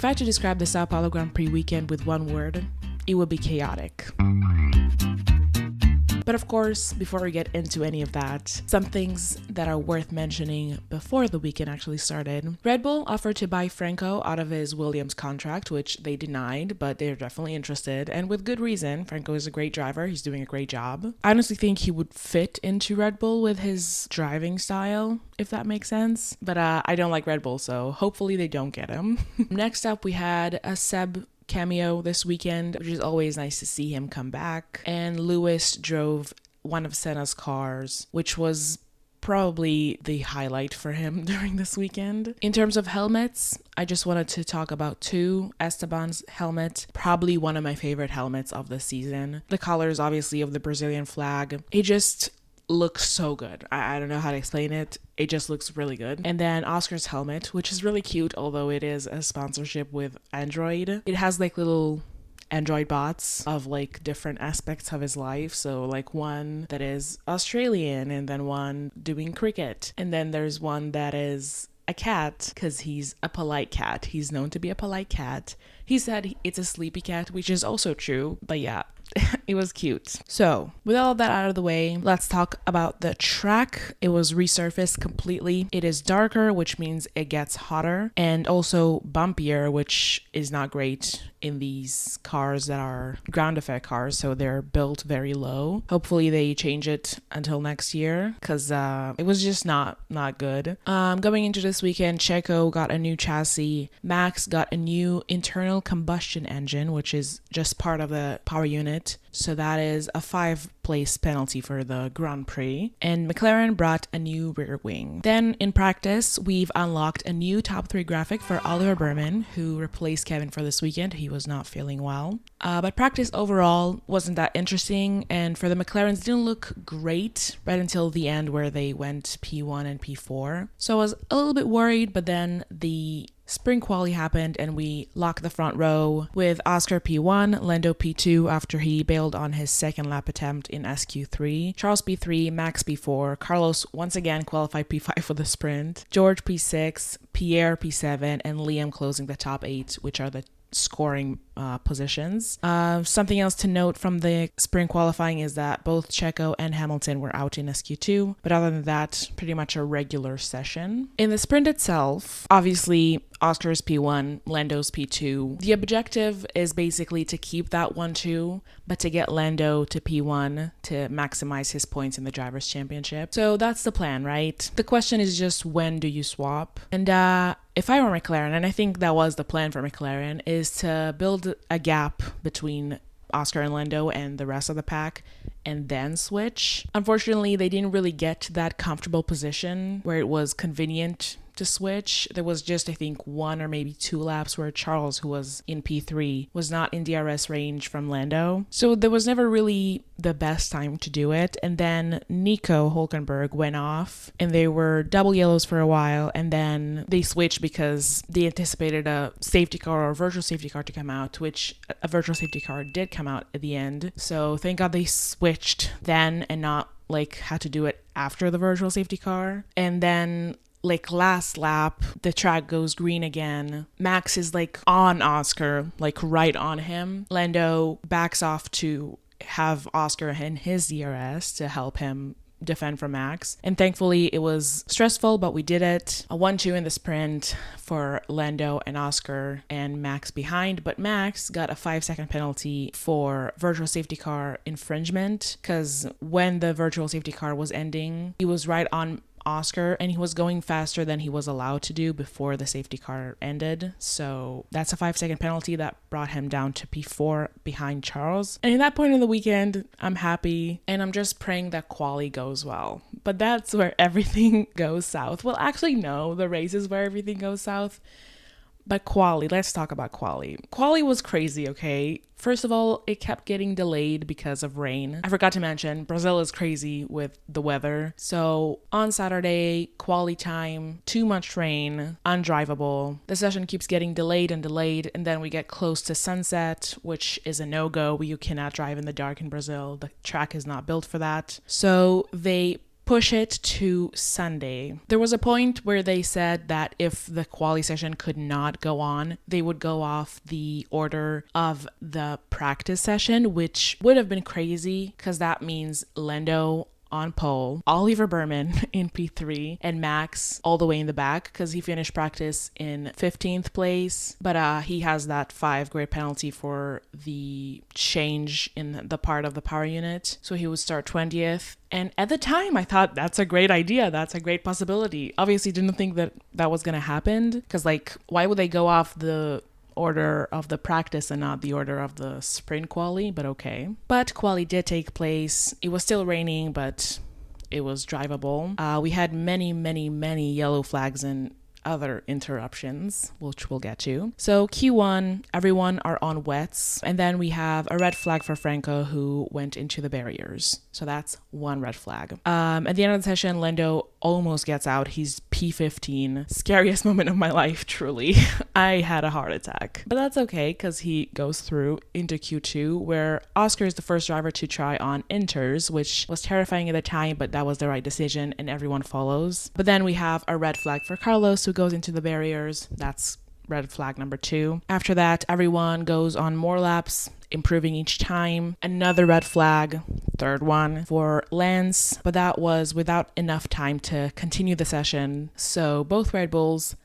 If I had to describe the Sao Paulo Grand Prix weekend with one word, it would be chaotic. But of course, before we get into any of that, some things that are worth mentioning before the weekend actually started. Red Bull offered to buy Franco out of his Williams contract, which they denied, but they're definitely interested, and with good reason. Franco is a great driver. He's doing a great job. I honestly think he would fit into Red Bull with his driving style, if that makes sense. But I don't like Red Bull, so hopefully they don't get him. Next up, we had a Seb cameo this weekend, which is always nice to see him come back. And Lewis drove one of Senna's cars, which was probably the highlight for him during this weekend. In terms of helmets, I just wanted to talk about two. Esteban's helmet, probably one of my favorite helmets of the season. The colors, obviously, of the Brazilian flag. It just looks so good. I don't know how to explain it. It just looks really good. And then Oscar's helmet, which is really cute, although it is a sponsorship with Android. It has like little Android bots of like different aspects of his life. So like one that is Australian, and then one doing cricket. And then there's one that is a cat, because he's a polite cat. He's known to be a polite cat. He said it's a sleepy cat, which is also true. But yeah, it was cute. So with all of that out of the way, let's talk about the track. It was resurfaced completely. It is darker, which means it gets hotter, and also bumpier, which is not great in these cars that are ground effect cars, so they're built very low. Hopefully they change it until next year, because it was just not good. Going into this weekend, Checo got a new chassis. Max got a new internal combustion engine, which is just part of the power unit. So that is a 5-place penalty for the Grand Prix. And McLaren brought a new rear wing. Then in practice, we've unlocked a new top 3 graphic for Oliver Berman, who replaced Kevin for this weekend. He was not feeling well. But practice overall wasn't that interesting. And for the McLarens, didn't look great right until the end, where they went P1 and P4. So I was a little bit worried, but then the spring quali happened and we locked the front row with Oscar P1, Lando P2 after he bailed on his second lap attempt in SQ3, Charles P3, Max P4, Carlos once again qualified P5 for the sprint, George P6, Pierre P7, and Liam closing the top 8, which are the scoring positions. Something else to note from the spring qualifying is that both Checo and Hamilton were out in SQ2, but other than that, pretty much a regular session. In the sprint itself, obviously Oscar's P1, Lando's P2. The objective is basically to keep that 1-2, but to get Lando to P1 to maximize his points in the Drivers' Championship. So that's the plan, right? The question is just, when do you swap? And if I were McLaren, and I think that was the plan for McLaren, is to build a gap between Oscar and Lando and the rest of the pack and then switch. Unfortunately, they didn't really get to that comfortable position where it was convenient to switch. There was just, I think, 1 or maybe 2 laps where Charles, who was in P3, was not in DRS range from Lando. So there was never really the best time to do it. And then Nico Hülkenberg went off and they were double yellows for a while, and then they switched because they anticipated a safety car or a virtual safety car to come out, which a virtual safety car did come out at the end. So thank God they switched then and not like had to do it after the virtual safety car. And then like last lap, the track goes green again. Max is like on Oscar, like right on him. Lando backs off to have Oscar in his DRS to help him defend from Max. And thankfully it was stressful, but we did it. A 1-2 in the sprint for Lando and Oscar and Max behind. But Max got a 5-second penalty for virtual safety car infringement, because when the virtual safety car was ending, he was right on Oscar and he was going faster than he was allowed to do before the safety car ended. So that's a 5-second penalty that brought him down to P4 behind Charles. And at that point in the weekend, I'm happy and I'm just praying that quali goes well. But that's where everything goes south. Well, actually, no, the race is where everything goes south. But quali, let's talk about quali. Quali was crazy, okay? First of all, it kept getting delayed because of rain. I forgot to mention, Brazil is crazy with the weather. So on Saturday, quali time, too much rain, undrivable. The session keeps getting delayed, and then we get close to sunset, which is a no-go. You cannot drive in the dark in Brazil. The track is not built for that. So they push it to Sunday. There was a point where they said that if the quali session could not go on, they would go off the order of the practice session, which would have been crazy because that means Lando on pole, Oliver Berman in P3, and Max all the way in the back because he finished practice in 15th place. But he has that 5 grade penalty for the change in the part of the power unit. So he would start 20th. And at the time, I thought that's a great idea. That's a great possibility. Obviously, didn't think that that was going to happen because, like, why would they go off the order of the practice and not the order of the sprint quali, but okay. But quali did take place. It was still raining, but it was drivable. We had many yellow flags and other interruptions, which we'll get to. So Q1, everyone are on wets, and then we have a red flag for Franco who went into the barriers. So that's one red flag. At the end of the session, Lando almost gets out. He's P15. Scariest moment of my life, truly. I had a heart attack. But that's okay, because he goes through into Q2, where Oscar is the first driver to try on inters, which was terrifying at the time, but that was the right decision, and everyone follows. But then we have a red flag for Carlos, who goes into the barriers. That's red flag number 2. After that, everyone goes on more laps, improving each time. Another red flag, third one, for Lance, but that was without enough time to continue the session. So both Red Bulls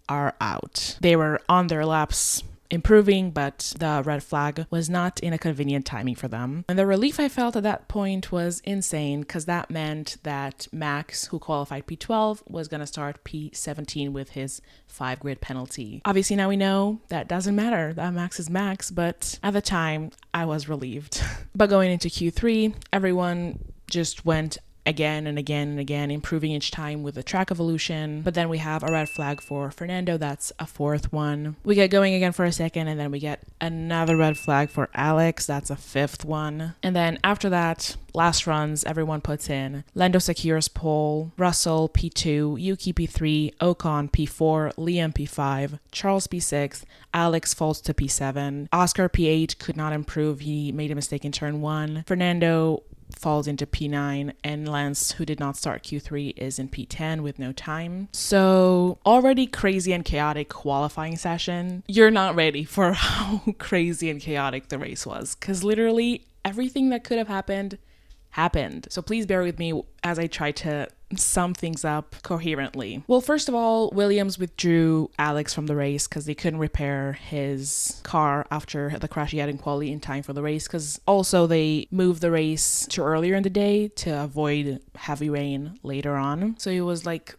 are out. They were on their laps improving, but the red flag was not in a convenient timing for them. And the relief I felt at that point was insane, because that meant that Max, who qualified P12, was going to start P17 with his 5 grid penalty. Obviously now we know that doesn't matter, that Max is Max, but at the time I was relieved. But going into Q3, everyone just went again and again, improving each time with the track evolution. But then we have a red flag for Fernando. That's a 4th one. We get going again for a second, and then we get another red flag for Alex. That's a 5th one. And then after that, last runs, everyone puts in. Lando secures pole, Russell P2, Yuki P3, Ocon P4, Liam P5, Charles P6, Alex falls to P7, Oscar P8 could not improve. He made a mistake in turn 1. Fernando falls into P9, and Lance, who did not start Q3, is in P10 with no time. So already crazy and chaotic qualifying session. You're not ready for how crazy and chaotic the race was, because literally everything that could have happened. So please bear with me as I try to sum things up coherently. Well, first of all, Williams withdrew Alex from the race because they couldn't repair his car after the crash he had in quali in time for the race, because also they moved the race to earlier in the day to avoid heavy rain later on. So it was like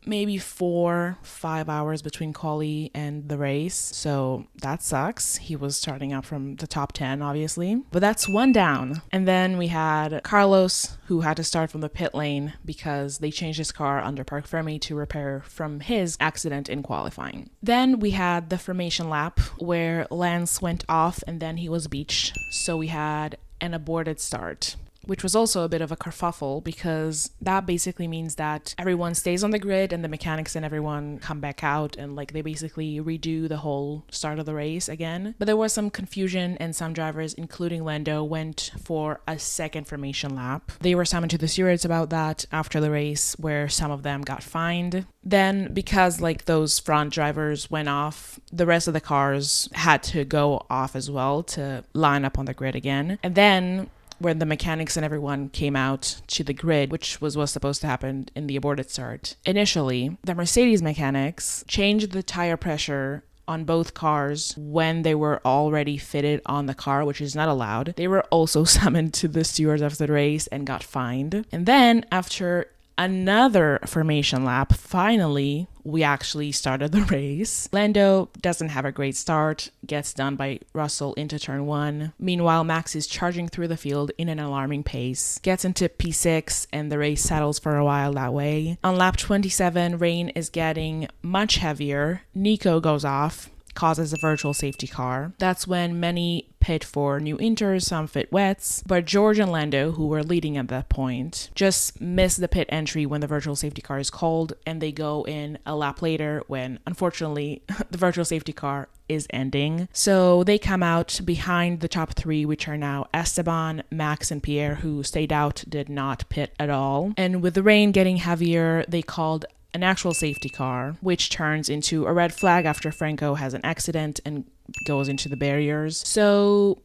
maybe 4-5 hours between quali and the race, so that sucks. He was starting out from the top 10, obviously, but that's one down. And then we had Carlos, who had to start from the pit lane because they changed his car under Parc Fermé to repair from his accident in qualifying. Then we had the formation lap where Lance went off and then he was beached, so we had an aborted start, which was also a bit of a kerfuffle, because that basically means that everyone stays on the grid and the mechanics and everyone come back out, and like they basically redo the whole start of the race again. But there was some confusion, and some drivers, including Lando, went for a second formation lap. They were summoned to the stewards about that after the race, where some of them got fined. Then, because like those front drivers went off, the rest of the cars had to go off as well to line up on the grid again. And then when the mechanics and everyone came out to the grid, which was supposed to happen in the aborted start, initially, the Mercedes mechanics changed the tire pressure on both cars when they were already fitted on the car, which is not allowed. They were also summoned to the stewards after the race and got fined. And then after another formation lap, finally, we actually started the race. Lando doesn't have a great start, gets done by Russell into turn 1. Meanwhile, Max is charging through the field in an alarming pace, gets into P6, and the race settles for a while that way. On lap 27, rain is getting much heavier. Nico goes off, causes a virtual safety car. That's when many pit for new inters, some fit wets, but George and Lando, who were leading at that point, just miss the pit entry when the virtual safety car is called, and they go in a lap later when, unfortunately, the virtual safety car is ending. So they come out behind the top three, which are now Esteban, Max, and Pierre, who stayed out, did not pit at all. And with the rain getting heavier, they called an actual safety car, which turns into a red flag after Franco has an accident and goes into the barriers. So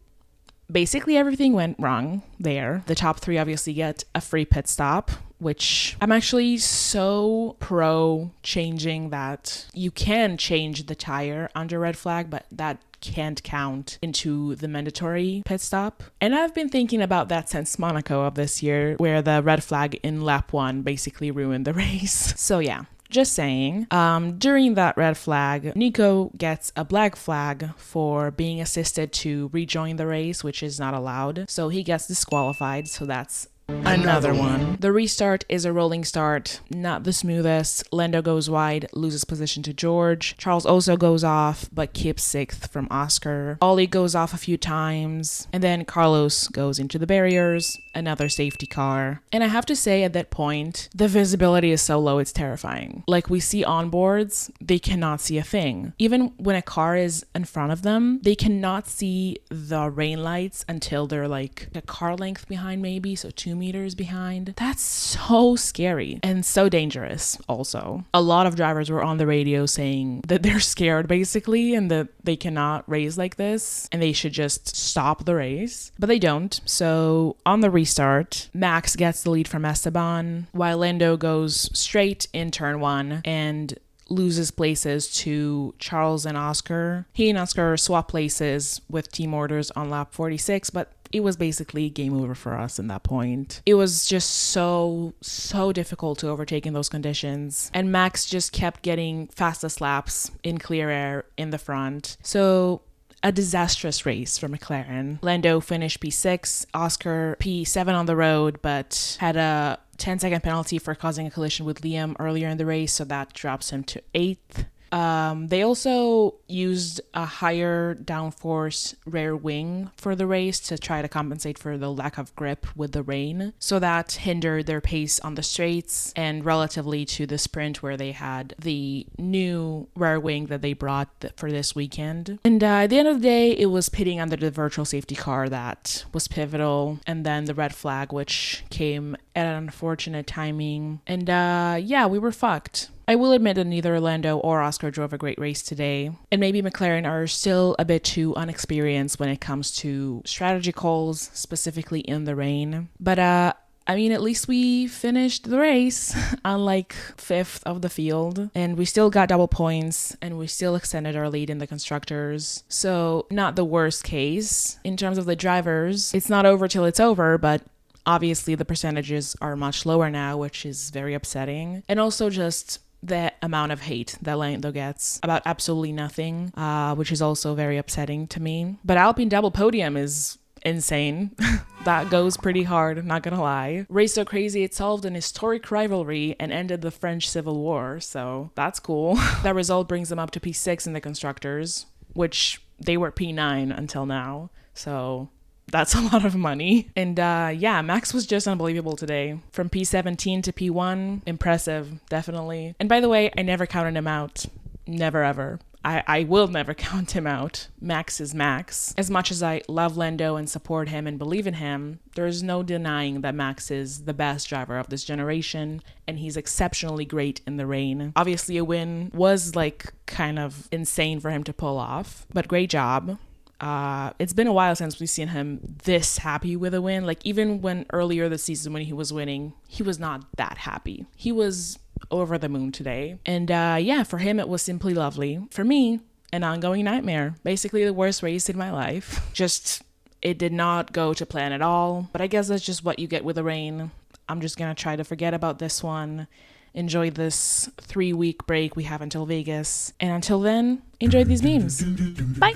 basically everything went wrong there. The top three obviously get a free pit stop, which I'm actually so pro changing that. You can change the tire under red flag, but that can't count into the mandatory pit stop. And I've been thinking about that since Monaco of this year, where the red flag in lap 1 basically ruined the race. So yeah, just saying. During that red flag, Nico gets a black flag for being assisted to rejoin the race, which is not allowed. So he gets disqualified. So that's another one. The restart is a rolling start, not the smoothest. Lando goes wide, loses position to George. Charles also goes off, but keeps 6th from Oscar. Ollie goes off a few times, and then Carlos goes into the barriers, another safety car. And I have to say, at that point, the visibility is so low, it's terrifying. Like, we see onboards, they cannot see a thing. Even when a car is in front of them, they cannot see the rain lights until they're like a car length behind, maybe, so 2 meters behind. That's so scary and so dangerous also. A lot of drivers were on the radio saying that they're scared basically, and that they cannot race like this and they should just stop the race, but they don't. So on the restart, Max gets the lead from Esteban while Lando goes straight in turn 1 and loses places to Charles and Oscar. He and Oscar swap places with team orders on lap 46, but it was basically game over for us in that point. It was just so difficult to overtake in those conditions. And Max just kept getting fastest laps in clear air in the front. So a disastrous race for McLaren. Lando finished P6, Oscar P7 on the road, but had a 10-second penalty for causing a collision with Liam earlier in the race, so that drops him to 8th. They also used a higher downforce rear wing for the race to try to compensate for the lack of grip with the rain. So that hindered their pace on the straights and relatively to the sprint where they had the new rear wing that they brought for this weekend. And at the end of the day, it was pitting under the virtual safety car that was pivotal. And then the red flag, which came at an unfortunate timing. And yeah, we were fucked. I will admit that neither Lando or Oscar drove a great race today, and maybe McLaren are still a bit too unexperienced when it comes to strategy calls, specifically in the rain. But I mean, at least we finished the race on like 5th of the field, and we still got double points, and we still extended our lead in the constructors. So not the worst case. In terms of the drivers, it's not over till it's over, but obviously the percentages are much lower now, which is very upsetting. And also just the amount of hate that Lando gets about absolutely nothing, which is also very upsetting to me. But Alpine double podium is insane. That goes pretty hard, not gonna lie. Race so crazy it solved an historic rivalry and ended the French Civil War, so that's cool. That result brings them up to P6 in the constructors, which they were P9 until now, so that's a lot of money. And yeah, Max was just unbelievable today. From P17 to P1, impressive, definitely. And by the way, I never counted him out. Never ever. I will never count him out. Max is Max. As much as I love Lando and support him and believe in him, there's no denying that Max is the best driver of this generation, and he's exceptionally great in the rain. Obviously, a win was like kind of insane for him to pull off, but great job. It's been a while since we've seen him this happy with a win. Like, even when earlier this season when he was winning, he was not that happy. He was over the moon today. And yeah, for him it was simply lovely. For me, an ongoing nightmare. Basically the worst race in my life. Just, it did not go to plan at all. But I guess that's just what you get with the rain. I'm just gonna try to forget about this one. Enjoy this 3-week break we have until Vegas. And until then, enjoy these memes. Bye!